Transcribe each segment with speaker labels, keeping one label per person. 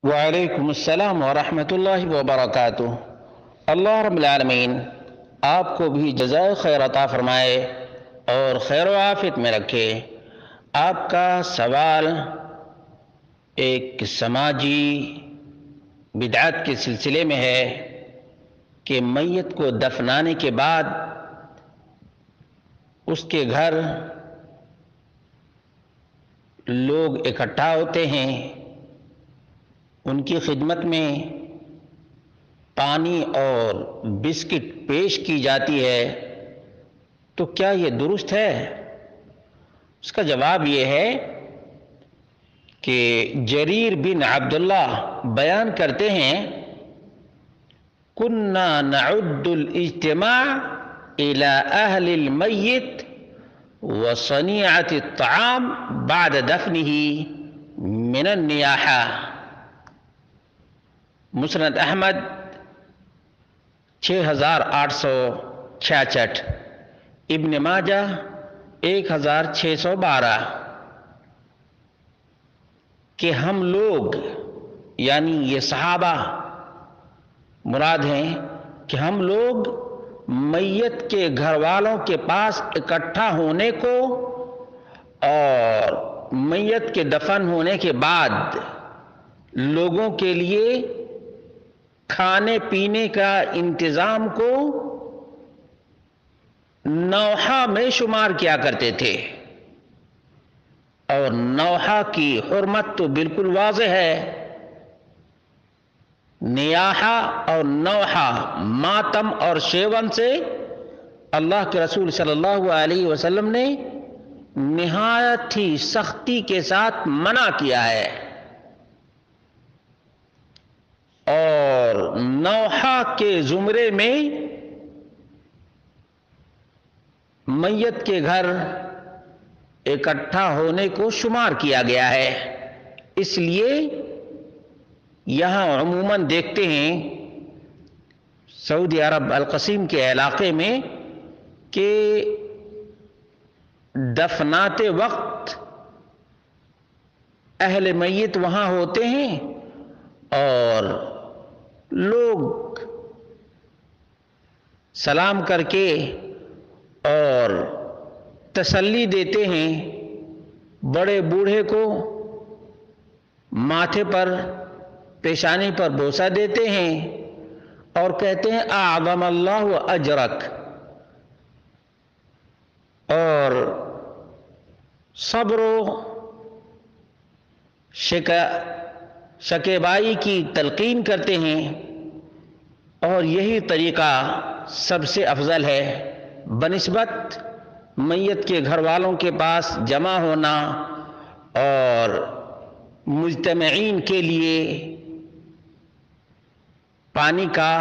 Speaker 1: وعلیکم السلام ورحمۃ اللہ وبرکاتہ۔ اللہ رب العالمین آپ کو بھی جزائے خیر عطا فرمائے اور خیر و عافیت میں رکھے۔ آپ کا سوال ایک سماجی بدعت کے سلسلے میں ہے کہ میت کو دفنانے کے بعد اس کے گھر لوگ اکٹھا ہوتے ہیں، ان کی خدمت میں پانی اور بسکٹ پیش کی جاتی ہے، تو کیا یہ درست ہے؟ اس کا جواب یہ ہے کہ جریر بن عبداللہ بیان کرتے ہیں، کننا نعد الاجتماع الى اہل المیت وصنیعۃ الطعام بعد دفنہ من النیاحہ۔ مسند احمد 6866، ابن ماجہ 1612، کہ ہم لوگ یعنی یہ صحابہ مراد ہیں کہ ہم لوگ میت کے گھر والوں کے پاس اکٹھا ہونے کو اور میت کے دفن ہونے کے بعد لوگوں کے لیے کھانے پینے کا انتظام کو نوحہ میں شمار کیا کرتے تھے، اور نوحہ کی حرمت تو بالکل واضح ہے۔ نیاحہ اور نوحہ، ماتم اور شیون سے اللہ کے رسول صلی اللہ علیہ وسلم نے نہایت ہی سختی کے ساتھ منع کیا ہے، اور نوحہ کے زمرے میں میت کے گھر اکٹھا ہونے کو شمار کیا گیا ہے۔ اس لیے یہاں عموماً دیکھتے ہیں سعودی عرب القصیم کے علاقے میں کہ دفناتے وقت اہل میت وہاں ہوتے ہیں اور لوگ سلام کر کے اور تسلی دیتے ہیں، بڑے بوڑھے کو ماتھے پر پیشانی پر بوسہ دیتے ہیں اور کہتے ہیں اعظم اللہ اجرک، اور صبر و شکیبائی کی تلقین کرتے ہیں، اور یہی طریقہ سب سے افضل ہے بنسبت میت کے گھر والوں کے پاس جمع ہونا اور مجتمعین کے لیے پانی کا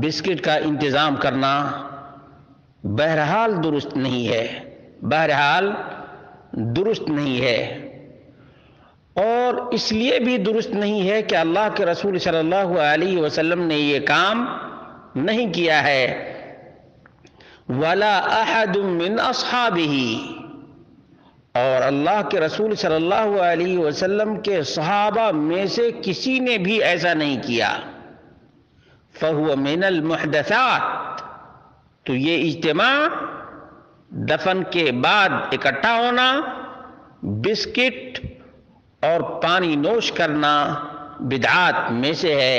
Speaker 1: بسکٹ کا انتظام کرنا۔ بہرحال درست نہیں ہے، بہرحال درست نہیں ہے، اور اس لیے بھی درست نہیں ہے کہ اللہ کے رسول صلی اللہ علیہ وسلم نے یہ کام نہیں کیا ہے۔ وَلَا أَحَدٌ مِّنْ أَصْحَابِهِ، اور اللہ کے رسول صلی اللہ علیہ وسلم کے صحابہ میں سے کسی نے بھی ایسا نہیں کیا۔ فَهُوَ مِنَ الْمُحْدَثَاتِ، تو یہ اجتماع دفن کے بعد اکٹھا ہونا، بسکٹ اور پانی نوش کرنا بدعات میں سے ہے۔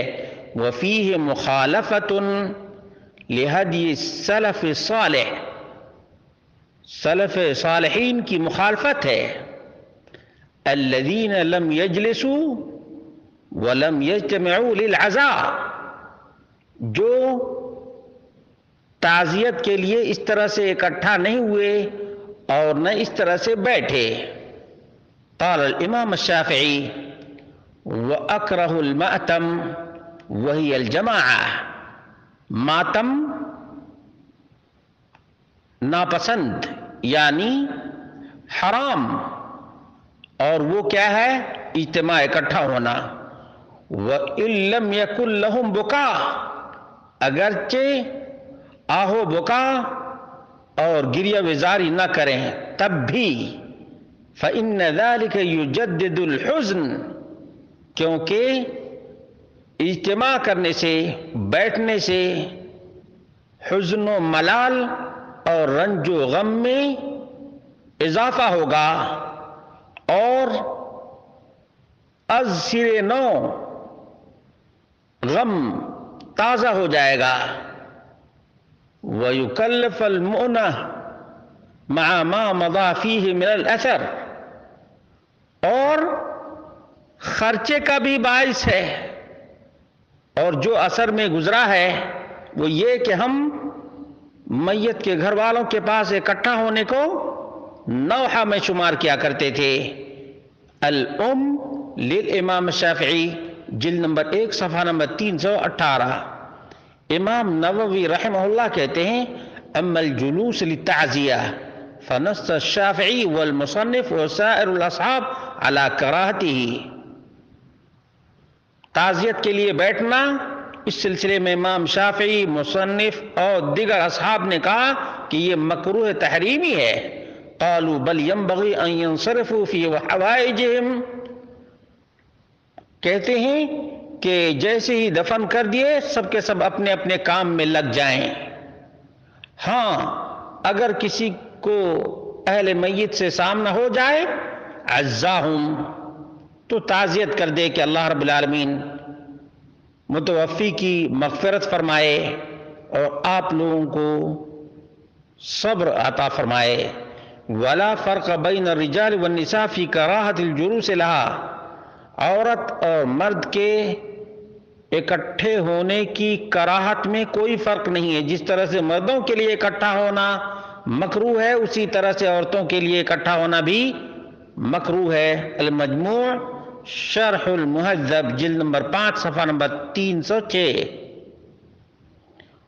Speaker 1: وَفِيهِ مُخَالَفَةٌ لِهَدْيِ السَّلَفِ الصَّالِحِ، سلف صالحین کی مخالفت ہے۔ الَّذِينَ لَمْ يَجْلِسُوا وَلَمْ يَجْتَمِعُوا لِلْعَزَاءِ، جو تعزیت کے لیے اس طرح سے اکٹھا نہیں ہوئے اور نہ اس طرح سے بیٹھے۔ قال الامام الشافعی وَأَكْرَهُ الْمَأْتَمَ وَهِيَ الْجَمَاعَةِ، ماتم ناپسند یعنی حرام، اور وہ کیا ہے؟ اجتماع اکٹھا ہونا۔ وَإِن لَّمْ يَكُن لَّهُمْ بُكَاء، اگرچہ آہو بکا اور گریہ وزاری نہ کریں تب بھی، فَإِنَّ ذَلِكَ يُجَدِّدُ الْحُزْنَ، کیونکہ اجتماع کرنے سے، بیٹھنے سے حزن و ملال اور رنج و غم میں اضافہ ہوگا اور از سر نو غم تازہ ہو جائے گا۔ وَيُكَلِّفَ الْمُؤْنَةَ مَعَ مَا مَضَى فِيهِ مِنَ الْأَثَرِ، اور خرچے کا بھی باعث ہے، اور جو اثر میں گزرا ہے وہ یہ کہ ہم میت کے گھر والوں کے پاس اکٹھا ہونے کو نوحہ میں شمار کیا کرتے تھے۔ الام للامام الشافعی، جلد نمبر 1 صفحہ نمبر 318۔ امام نووی رحمہ اللہ کہتے ہیں اما الجلوس للتعزیہ فنص الشافعی والمصنف وسائر الاصحاب على کراہتہ۔ تعزیت کے لیے بیٹھنا، اس سلسلے میں امام شافعی، مصنف اور دیگر اصحاب نے کہا کہ یہ مکروہ تحریمی ہے۔ قالوا بل ينبغي ان ينصرفوا في حوائجهم، کہتے ہیں کہ جیسے ہی دفن کر دیے سب کے سب اپنے اپنے کام میں لگ جائیں۔ ہاں اگر کسی کو اہل میت سے سامنا ہو جائے عزاہم، تو تعزیت کر دے کہ اللہ رب العالمین متوفی کی مغفرت فرمائے اور آپ لوگوں کو صبر عطا فرمائے۔ ولا فرق بین الرجال والنساء فی کراہت الجلوس لہا، عورت اور مرد کے اکٹھے ہونے کی کراہت میں کوئی فرق نہیں ہے۔ جس طرح سے مردوں کے لیے اکٹھا ہونا مکروہ ہے، اسی طرح سے عورتوں کے لیے اکٹھا ہونا بھی مکروہ ہے۔ المجموع شرح المہذب، جلد نمبر 5 صفحہ نمبر 306۔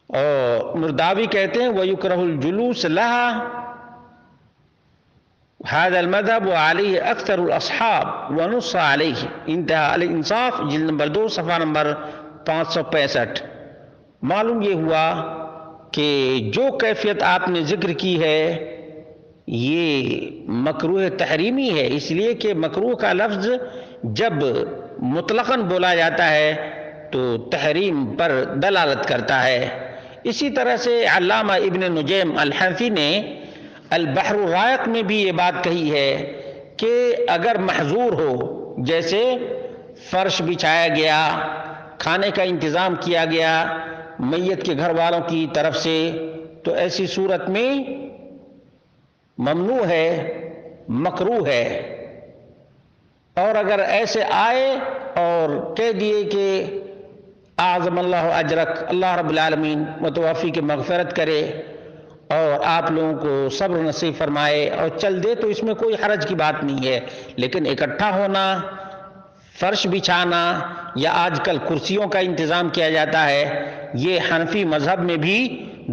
Speaker 1: اور مرداوی کہتے ہیں وَيُكْرَهُ الْجُلُوسُ لَهَا هذا المذهب وعليه اکثر الاصحاب ونص عليه، انتہا الانصاف، جلد نمبر 2 صفحہ نمبر 565۔ معلوم یہ ہوا کہ جو کیفیت آپ نے ذکر کی ہے یہ مکروہ تحریمی ہے، اس لیے کہ مکروہ کا لفظ جب مطلقاً بولا جاتا ہے تو تحریم پر دلالت کرتا ہے۔ اسی طرح سے علامہ ابن نجیم الحنفی نے البحر الرائق میں بھی یہ بات کہی ہے کہ اگر محظور ہو، جیسے فرش بچھایا گیا، کھانے کا انتظام کیا گیا میت کے گھر والوں کی طرف سے، تو ایسی صورت میں ممنوع ہے، مکروہ ہے۔ اور اگر ایسے آئے اور کہہ دیے کہ اعظم اللہ اجرک، اللہ رب العالمین متوفی کی مغفرت کرے اور آپ لوگوں کو صبر نصیب فرمائے، اور چل دے، تو اس میں کوئی حرج کی بات نہیں ہے۔ لیکن اکٹھا ہونا، فرش بچھانا یا آج کل کرسیوں کا انتظام کیا جاتا ہے، یہ حنفی مذہب میں بھی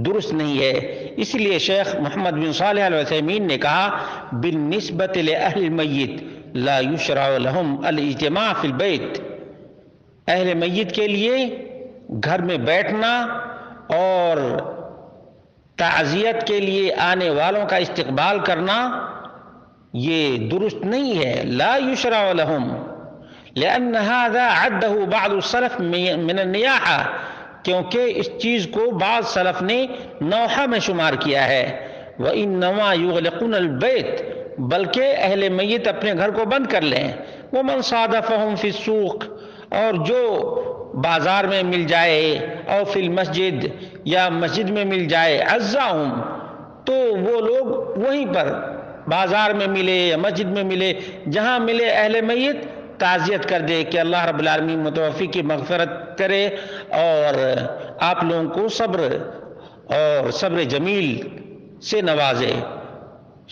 Speaker 1: درست نہیں ہے۔ اس لیے شیخ محمد بن صالح العثیمین نے کہا بالنسبت لأہل المیت لا یشرع لهم الاجتماع فی البیت، اہل میت کے لیے گھر میں بیٹھنا اور تعزیت کے لیے آنے والوں کا استقبال کرنا یہ درست نہیں ہے۔ لا یشرع لهم لأن هذا عده بعض السلف من النیاحہ، کیونکہ اس چیز کو بعض سلف نے نوحہ میں شمار کیا ہے۔ وَإِنَّمَا يُغْلِقُونَ الْبَيْتِ، بلکہ اہل میت اپنے گھر کو بند کر لیں۔ وَمَنْ صَادَفَهُمْ فِي السُّوقِ، اور جو بازار میں مل جائے، اور فی المسجد، یا مسجد میں مل جائے، عزاہم، تو وہ لوگ وہیں پر بازار میں ملے یا مسجد میں ملے، جہاں ملے اہل میت، تعزیت کر دے کہ اللہ رب العالمین متوفی کی مغفرت کرے اور آپ لوگوں کو صبر اور صبر جمیل سے نوازے۔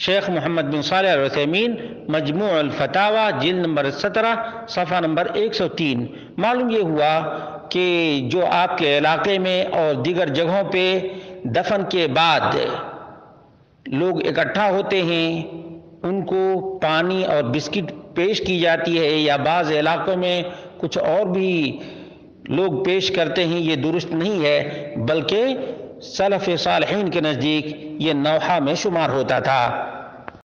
Speaker 1: شیخ محمد بن صالح العثیمین، مجموع الفتاوی، جلد نمبر 17 صفحہ نمبر 103۔ معلوم یہ ہوا کہ جو آپ کے علاقے میں اور دیگر جگہوں پہ دفن کے بعد لوگ اکٹھا ہوتے ہیں، ان کو پانی اور بسکٹ پیش کی جاتی ہے، یا بعض علاقوں میں کچھ اور بھی لوگ پیش کرتے ہیں، یہ درست نہیں ہے، بلکہ سلف صالحین کے نزدیک یہ نوحہ میں شمار ہوتا تھا۔